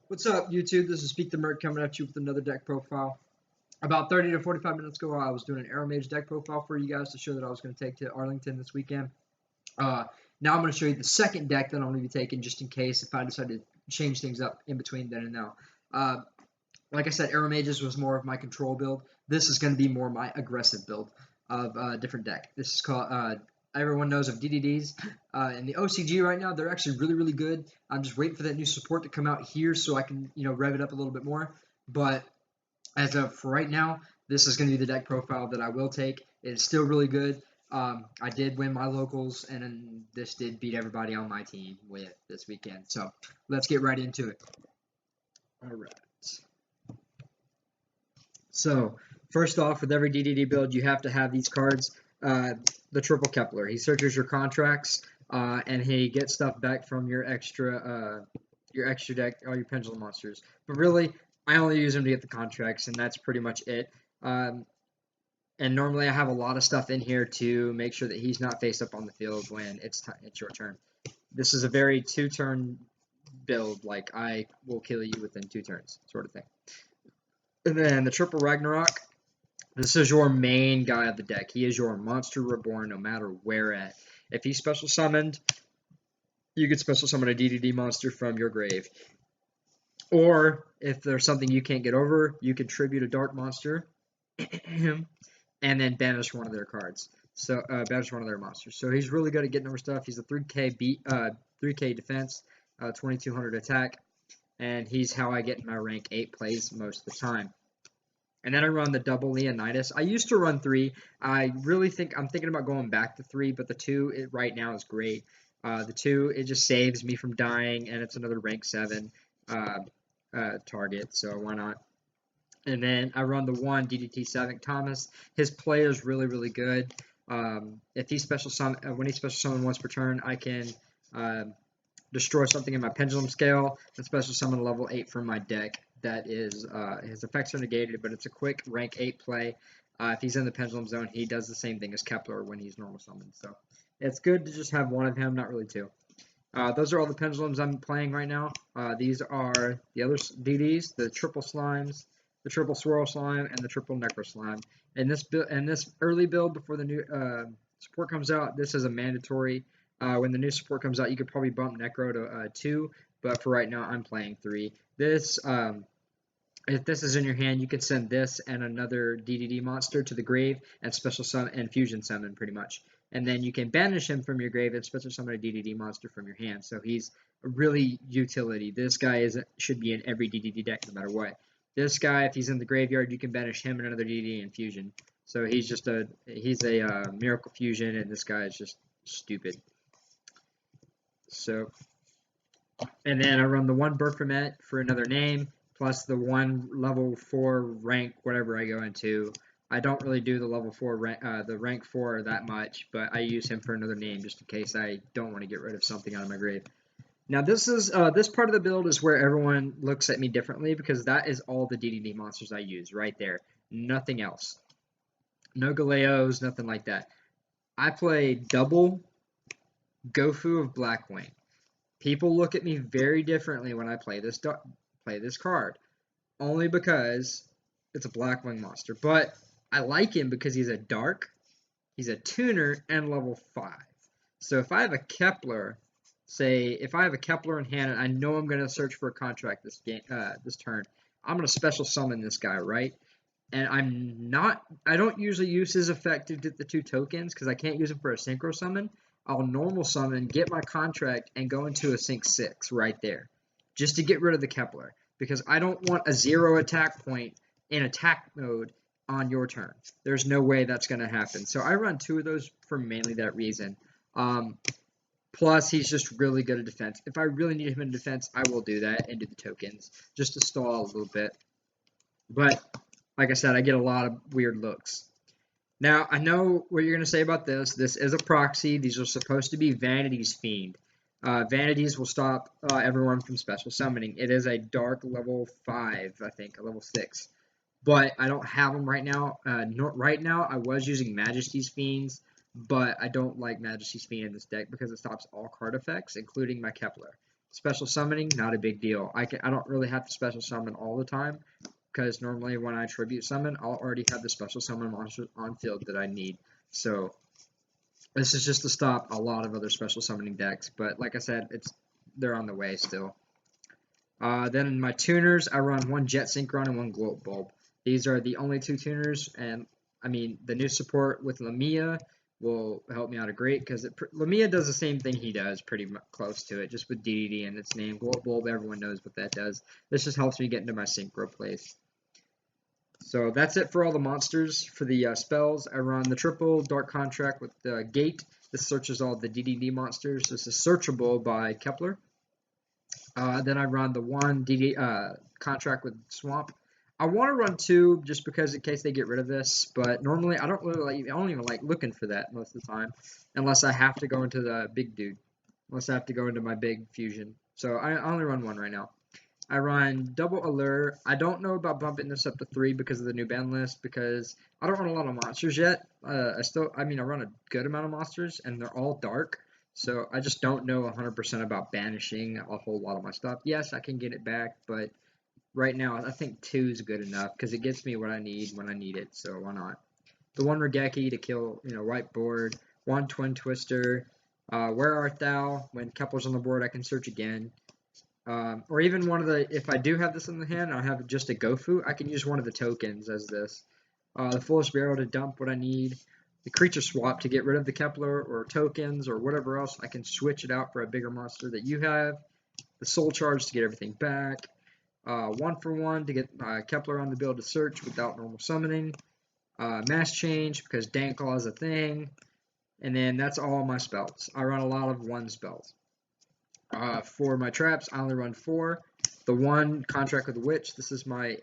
What's up, YouTube? This is Speak the Merc coming at you with another deck profile. About 30 to 45 minutes ago, I was doing an Arrow Mage deck profile for you guys to show that I was going to take to Arlington this weekend. Now I'm going to show you the second deck that I'm going to be taking just in case if I decide to change things up in between then and now. Like I said, Arrow Mages was more of my control build. This is going to be more my aggressive build of a different deck. This is called... everyone knows of DDDs. In the OCG right now, they're actually really, really good. I'm just waiting for that new support to come out here so I can, rev it up a little bit more. But as of for right now, this is going to be the deck profile that I will take. It's still really good. I did win my locals, and this did beat everybody on my team with this weekend. So let's get right into it. All right. So first off, with every DDD build, you have to have these cards. The Triple Kepler. He searches your contracts, and he gets stuff back from your extra deck, all your pendulum monsters. But really, I only use him to get the contracts, and that's pretty much it. And normally I have a lot of stuff in here to make sure that he's not face up on the field when it's your turn. This is a very two-turn build, like I will kill you within 2 turns, sort of thing. And then the Triple Ragnarok. This is your main guy of the deck. He is your monster reborn no matter where at. If he's special summoned, you could special summon a DDD monster from your grave. Or, if there's something you can't get over, you can tribute a dark monster and then banish one of their cards. So, banish one of their monsters. So he's really good at getting over stuff. He's a 3K defense, 2200 attack, and he's how I get my rank 8 plays most of the time. And then I run the double Leonidas. I used to run 3. I'm thinking about going back to 3, but the 2 right now is great. The 2, it just saves me from dying, and it's another rank 7 target, so why not? And then I run the 1 DDT Savick Thomas. His play is really, really good. If he special summon, when he special summon once per turn, I can destroy something in my pendulum scale and special summon a level 8 from my deck. That is, his effects are negated, but it's a quick rank 8 play. If he's in the pendulum zone, he does the same thing as Kepler when he's normal summoned. So it's good to just have one of him, not really 2. Those are all the pendulums I'm playing right now. These are the other DDs, the triple slimes, the triple swirl slime, and the triple necro slime. And this early build before the new support comes out, this is a mandatory. When the new support comes out, you could probably bump necro to 2, but for right now, I'm playing 3. This, if this is in your hand, you can send this and another DDD monster to the grave and special summon and fusion summon pretty much. And then you can banish him from your grave and special summon a DDD monster from your hand. So he's really utility. This guy should be in every DDD deck no matter what. This guy, if he's in the graveyard, you can banish him and another DDD and fusion. So he's a miracle fusion, and this guy is just stupid. So, and then I run the 1 Berkhemet for another name, plus the 1 level 4 rank, whatever I go into. I don't really do the level 4 rank 4 that much, but I use him for another name just in case I don't want to get rid of something out of my grave. Now this part of the build is where everyone looks at me differently because that is all the DDD monsters I use right there. Nothing else. No Galeos, nothing like that. I play double Gofu of Blackwing. People look at me very differently when I play this card, only because it's a Blackwing monster. But I like him because he's a dark, he's a tuner, and level 5. So if I have a Kepler, if I have a Kepler in hand and I know I'm going to search for a contract this turn, I'm going to special summon this guy, right? And I don't usually use his effect to get the 2 tokens because I can't use him for a synchro summon. I'll normal summon, get my contract, and go into a sync 6 right there, just to get rid of the Kepler, because I don't want a 0 attack point in attack mode on your turn. There's no way that's going to happen. So I run 2 of those for mainly that reason. Plus, he's just really good at defense. If I really need him in defense, I will do that and do the tokens, just to stall a little bit. But, like I said, I get a lot of weird looks. Now, I know what you're going to say about this. This is a proxy. These are supposed to be Vanity's Fiend. Vanities will stop everyone from special summoning. It is a dark level 5, I think, a level 6. But I don't have them right now. Right now, I was using Majesty's Fiends, but I don't like Majesty's Fiend in this deck because it stops all card effects, including my Kepler. Special summoning, not a big deal. I don't really have to special summon all the time, because normally when I tribute summon, I'll already have the special summon monsters on field that I need. So this is just to stop a lot of other special summoning decks, but like I said, they're on the way still. Then in my tuners, I run one Jet Synchron and one Gloat Bulb. These are the only two tuners, and I mean, the new support with Lamia will help me out a great, because Lamia does the same thing he does, pretty close to it, just with DDD in its name. Gloat Bulb, everyone knows what that does. This just helps me get into my synchro plays. So that's it for all the monsters. For the spells, I run the triple Dark Contract with the Gate. This searches all the DDD monsters. This is searchable by Kepler. Then I run the one contract with Swamp. I want to run two just because in case they get rid of this, but normally I don't even like looking for that most of the time, unless I have to go into the big dude, unless I have to go into my big fusion. So I only run one right now. I run double Allure. I don't know about bumping this up to 3 because of the new ban list, because I don't run a lot of monsters yet. I run a good amount of monsters, and they're all dark. So I just don't know 100% about banishing a whole lot of my stuff. Yes, I can get it back, but right now I think 2 is good enough because it gets me what I need when I need it. So why not? The one Regeki to kill, whiteboard. One Twin Twister. Where Art Thou? When Kepler's on the board, I can search again. Or even one of the, if I do have this in the hand, I have just a Gofu, I can use one of the tokens as this. The Foolish Barrel to dump what I need. The Creature Swap to get rid of the Kepler or tokens or whatever else. I can switch it out for a bigger monster that you have. The Soul Charge to get everything back. 1-for-1 to get Kepler on the build to search without normal summoning. Mass Change because Danclaw is a thing. And then that's all my spells. I run a lot of 1 spells. For my traps, I only run 4. The one Contract with the Witch, this is my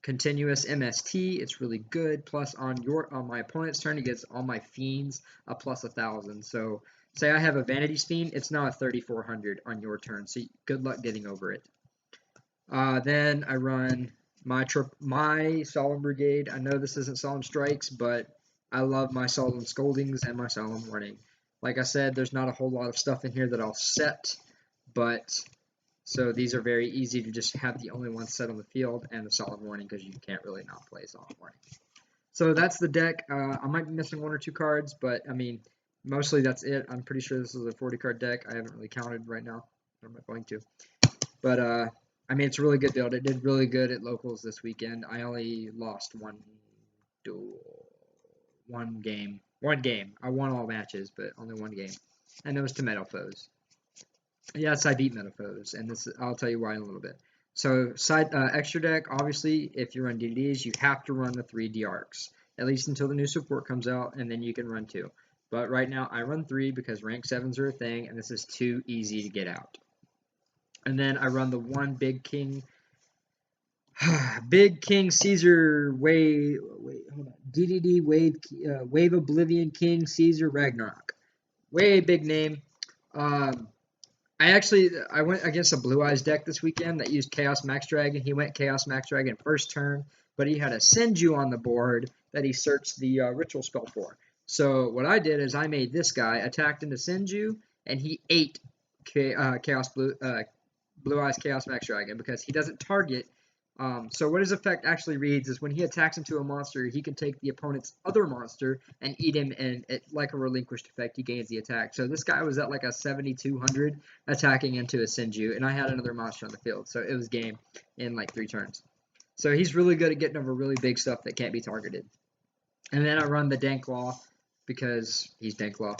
continuous MST. It's really good. Plus on my opponent's turn, he gets all my fiends a plus 1,000. So say I have a Vanity's Fiend, it's now a 3,400 on your turn. So good luck getting over it. Then I run my Solemn Brigade. I know this isn't Solemn Strikes, but I love my Solemn Scoldings and my Solemn Warning. Like I said, there's not a whole lot of stuff in here that I'll set, but so these are very easy to just have the only one set on the field, and the Solemn Warning because you can't really not play Solemn Warning. So that's the deck. I might be missing 1 or 2 cards, but I mean, mostly that's it. I'm pretty sure this is a 40-card deck. I haven't really counted right now. I'm not going to. But I mean, it's a really good build. It did really good at locals this weekend. I only lost one game. I won all matches, but only 1 game. And it was to Metal Foes. Yes, I beat Metal Foes, and I'll tell you why in a little bit. So, extra deck, obviously, if you run DDDs, you have to run the 3 D-Arcs, at least until the new support comes out, and then you can run 2. But right now, I run 3 because rank 7s are a thing, and this is too easy to get out. And then I run the 1 Big King Caesar DDD Wave Oblivion King Caesar Ragnarok. Way big name. I went against a Blue Eyes deck this weekend that used Chaos Max Dragon. He went Chaos Max Dragon first turn, but he had a Senju on the board that he searched the ritual spell for. So what I did is I made this guy, attacked into Senju, and he ate Blue Eyes Chaos Max Dragon because he doesn't target. So what his effect actually reads is when he attacks into a monster, he can take the opponent's other monster and eat him, and like a relinquished effect, he gains the attack. So this guy was at like a 7,200 attacking into a Senju, and I had another monster on the field, so it was game in like 3 turns. So he's really good at getting over really big stuff that can't be targeted. And then I run the Danclaw because he's Danclaw.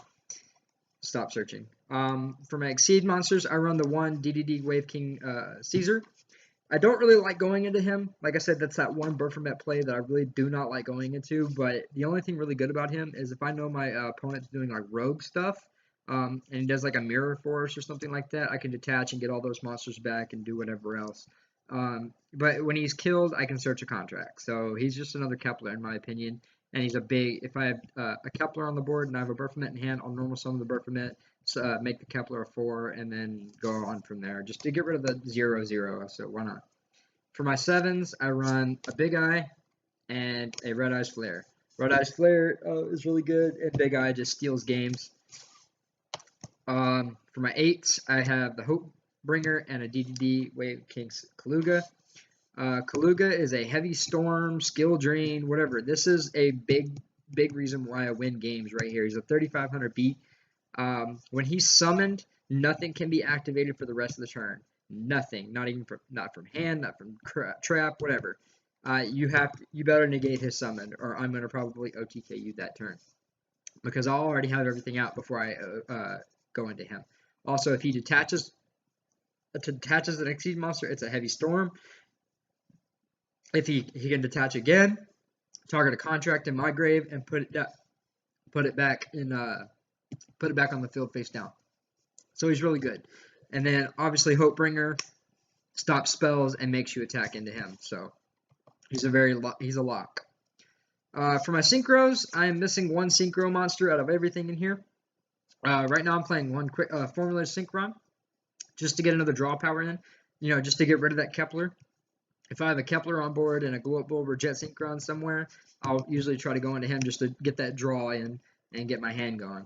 Stop searching. For my Exceed monsters, I run the 1 DDD Wave King Caesar. I don't really like going into him. Like I said, that's that 1 Baphomet play that I really do not like going into. But the only thing really good about him is if I know my opponent's doing like rogue stuff, and he does like a Mirror Force or something like that, I can detach and get all those monsters back and do whatever else. But when he's killed, I can search a contract. So he's just another Kepler in my opinion. And he's a big, if I have a Kepler on the board and I have a Baphomet in hand, I'll normal summon the Baphomet, make the Kepler a 4, and then go on from there, just to get rid of the 0/0, so why not? For my 7s, I run a Big Eye and a Red Eyes Flare. Red Eyes Flare is really good, and Big Eye just steals games. For my 8s, I have the Hope Bringer and a DDD Wave King's Kaluga. Kaluga is a heavy storm, skill drain, whatever. This is a big reason why I win games right here. He's a 3500 beat. When he's summoned, nothing can be activated for the rest of the turn. Nothing, not from hand, not from trap, whatever. You better negate his summon, or I'm gonna probably OTK you that turn, because I'll already have everything out before I go into him. Also, if he detaches an Exceed monster, it's a heavy storm. If he can detach again, target a contract in my grave and put it back on the field face down. So he's really good. And then obviously Hopebringer stops spells and makes you attack into him. So he's a lock. For my synchros, I am missing one synchro monster out of everything in here. Right now I'm playing one quick formula synchron just to get another draw power in. Just to get rid of that Kepler. If I have a Kepler on board and a Glow Up Bulb or Jet Synchron somewhere, I'll usually try to go into him just to get that draw in and get my hand going.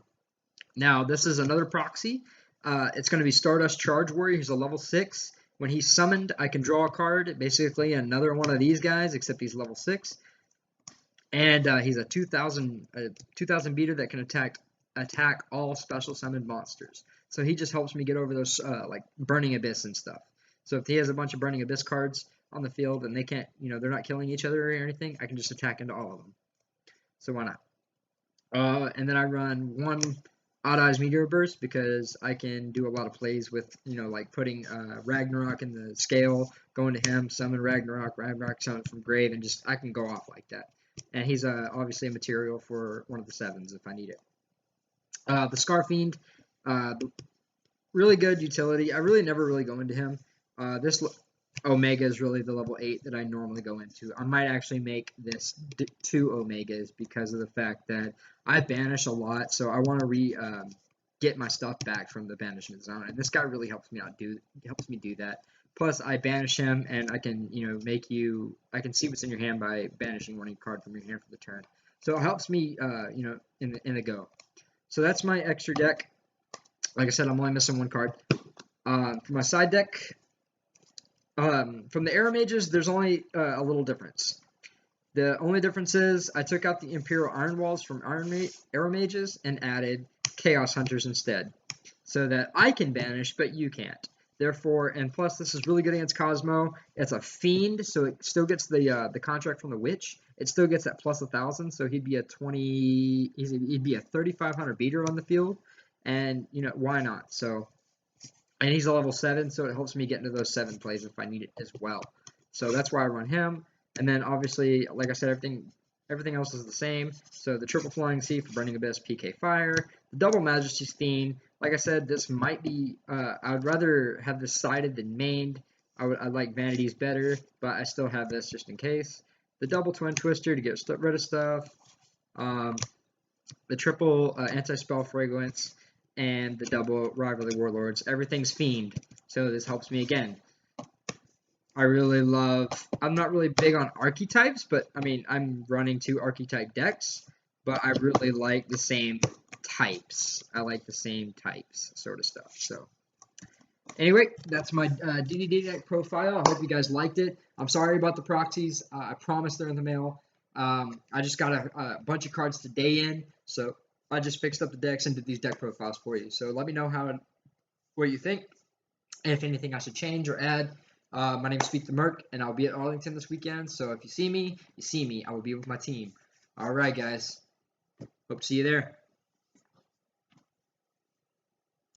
Now, this is another proxy. It's going to be Stardust Charge Warrior. He's a level 6. When he's summoned, I can draw a card, basically another one of these guys, except he's level 6. And he's a 2,000 beater that can attack all special summoned monsters. So he just helps me get over those like Burning Abyss and stuff. So if he has a bunch of Burning Abyss cards on the field and they can't, they're not killing each other or anything, I can just attack into all of them. So why not? And then I run one Odd Eyes Meteor Burst because I can do a lot of plays with, like putting Ragnarok in the scale, going to him, summon Ragnarok summon from grave, and I can go off like that. And he's obviously a material for one of the 7s if I need it. The Scarfiend, really good utility. I really never really go into him. This Omega is really the level 8 that I normally go into. I might actually make this 2 Omegas because of the fact that I banish a lot, so I want to get my stuff back from the banishment zone, and this guy really helps me do that. Plus, I banish him, and I can I can see what's in your hand by banishing one card from your hand for the turn. So it helps me in the go. So that's my extra deck. Like I said, I'm only missing one card. For my side deck, from the Arrow Mages, there's only a little difference. The only difference is I took out the Imperial Iron Walls from Arrow Mages and added Chaos Hunters instead, so that I can banish, but you can't. Therefore, and plus this is really good against Cosmo. It's a Fiend, so it still gets the contract from the Witch. It still gets that plus 1,000, so he'd be a 3,500 beater on the field, and why not? So. And he's a level 7, so it helps me get into those 7 plays if I need it as well. So that's why I run him. And then obviously, like I said, everything else is the same. So the triple Flying Sea for Burning Abyss, PK Fire. The double Majesty's Fiend. Like I said, this might be, I would rather have this sided than mained. I like Vanities better, but I still have this just in case. The double Twin Twister to get rid of stuff. The triple Anti-Spell Fragrance. And the double Rivalry Warlords. Everything's Fiend, so this helps me again. I'm not really big on archetypes, but I'm running 2 archetype decks, but I really like the same types. I like the same types sort of stuff. So anyway, that's my DDD Deck profile. I hope you guys liked it. I'm sorry about the proxies. I promise they're in the mail. I just got a bunch of cards today in, so I just fixed up the decks and did these deck profiles for you. So let me know what you think, and if anything I should change or add. My name is Speak the Merc, and I'll be at Arlington this weekend. So if you see me, you see me. I will be with my team. All right, guys. Hope to see you there.